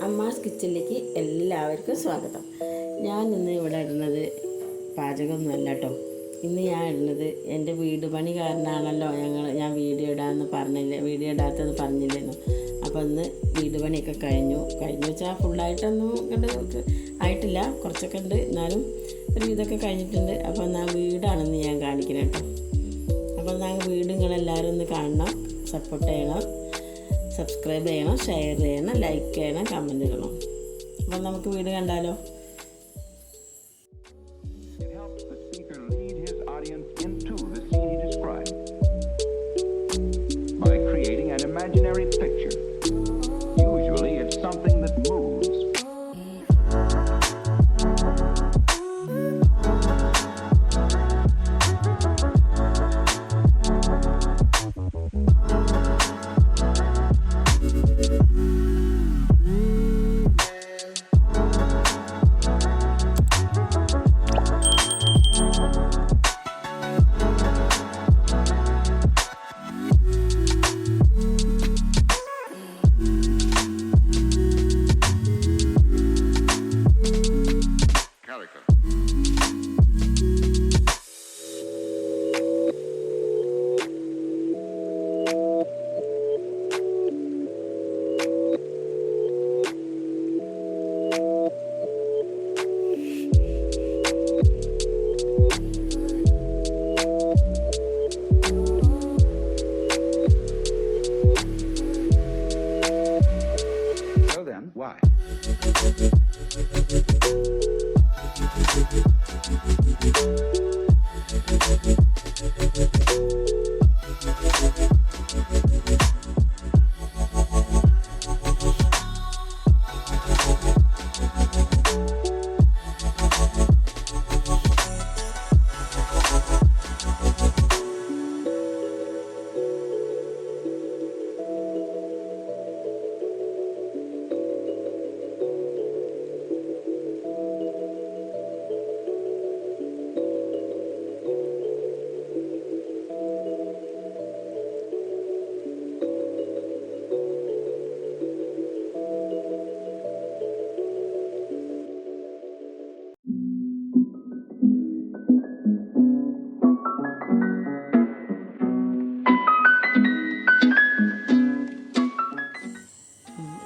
അമ്മാസ് കിച്ചണിലേക്ക് എല്ലാവർക്കും സ്വാഗതം. ഞാൻ ഇന്ന് ഇവിടെ ഇടുന്നത് പാചകമൊന്നുമല്ല കേട്ടോ. ഇന്ന് ഞാൻ ഇടുന്നത് എൻ്റെ വീട് പണി കാരണമാണല്ലോ ഞാൻ വീഡിയോ ഇടാത്തത് പറഞ്ഞില്ലെന്നു. അപ്പോൾ ഇന്ന് വീട് പണിയൊക്കെ കഴിഞ്ഞു വെച്ചാൽ ഫുള്ളായിട്ടൊന്നും കണ്ട് ആയിട്ടില്ല, കുറച്ചൊക്കെ ഉണ്ട്, എന്നാലും ഒരു ഇതൊക്കെ കഴിഞ്ഞിട്ടുണ്ട്. അപ്പോൾ എന്നാൽ വീടാണെന്ന് ഞാൻ കാണിക്കണം കേട്ടോ. അപ്പോൾ എന്നാൽ വീട് നിങ്ങളെല്ലാവരും ഒന്ന് കാണണം, സപ്പോർട്ട് ചെയ്യണം, സബ്സ്ക്രൈബ് ചെയ്യണം, ഷെയർ ചെയ്യണം, ലൈക്ക് ചെയ്യണം, കമൻറ്റ് ഇടണം. അപ്പം നമുക്ക് വീട് കണ്ടാലോ. Why?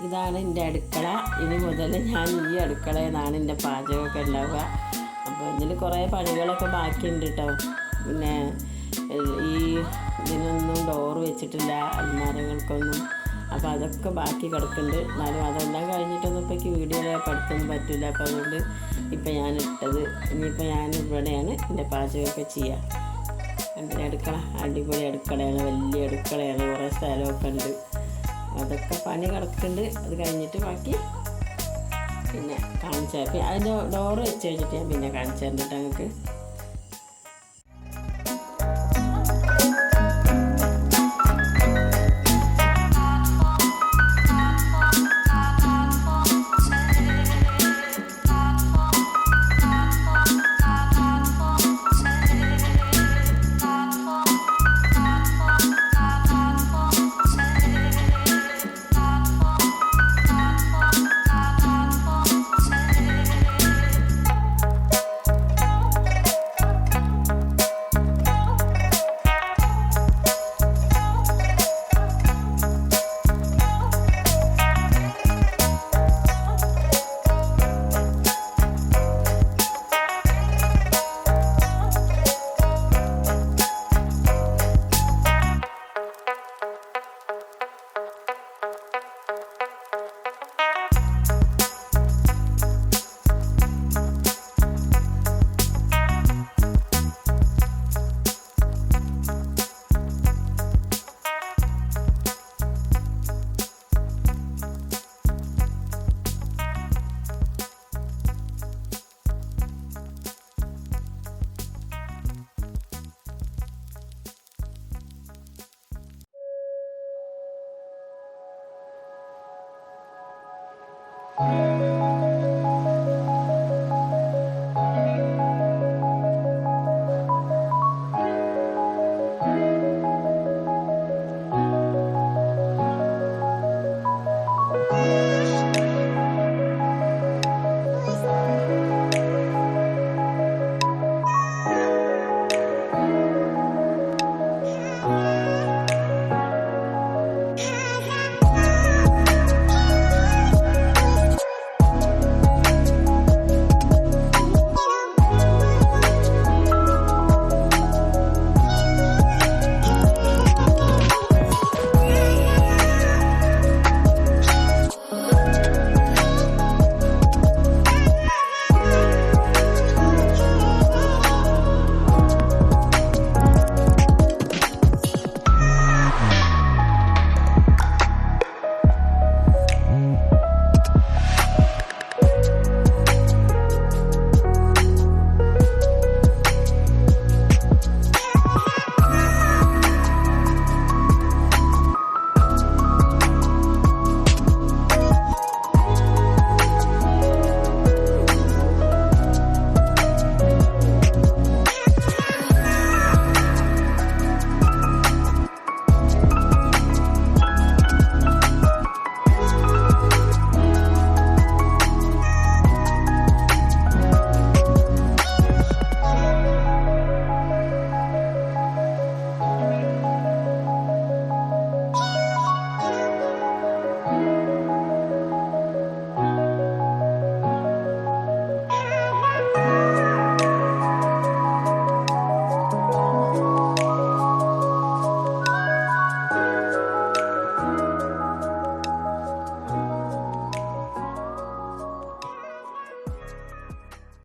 ഇതാണ് എൻ്റെ അടുക്കള. ഇനി മുതൽ ഞാൻ ഈ അടുക്കളയിൽ നിന്നാണ് എൻ്റെ പാചകമൊക്കെ ഉണ്ടാവുക. അപ്പോൾ ഇതിൽ കുറേ പണികളൊക്കെ ബാക്കിയുണ്ട് കേട്ടോ. പിന്നെ ഈ ഇതിനൊന്നും ഡോറ് വെച്ചിട്ടില്ല, അൽമാരകൾക്കൊന്നും. അപ്പോൾ അതൊക്കെ ബാക്കി കിടക്കുന്നുണ്ട്. എന്നാലും അതെല്ലാം കഴിഞ്ഞിട്ടൊന്നും ഇപ്പോൾ എനിക്ക് വീഡിയോയിലൊക്കെ എടുത്തൊന്നും പറ്റില്ല. അപ്പോൾ അതുകൊണ്ട് ഇപ്പം ഞാൻ ഇട്ടത്. ഇനിയിപ്പോൾ ഞാൻ ഇവിടെയാണ് എൻ്റെ പാചകമൊക്കെ ചെയ്യുക. എൻ്റെ അടുക്കള അടിപൊളി അടുക്കളയാണ്, വലിയ അടുക്കളയാണ്, കുറേ സ്ഥലമൊക്കെ ഉണ്ട്. അതൊക്കെ പണി കിടക്കുന്നുണ്ട്. അത് കഴിഞ്ഞിട്ട് ബാക്കി പിന്നെ കാണിച്ചാൽ അതിൻ്റെ ഡോറ് വെച്ച് കഴിഞ്ഞിട്ട് ഞാൻ പിന്നെ കാണിച്ചു തന്നിട്ട് ഞങ്ങൾക്ക്.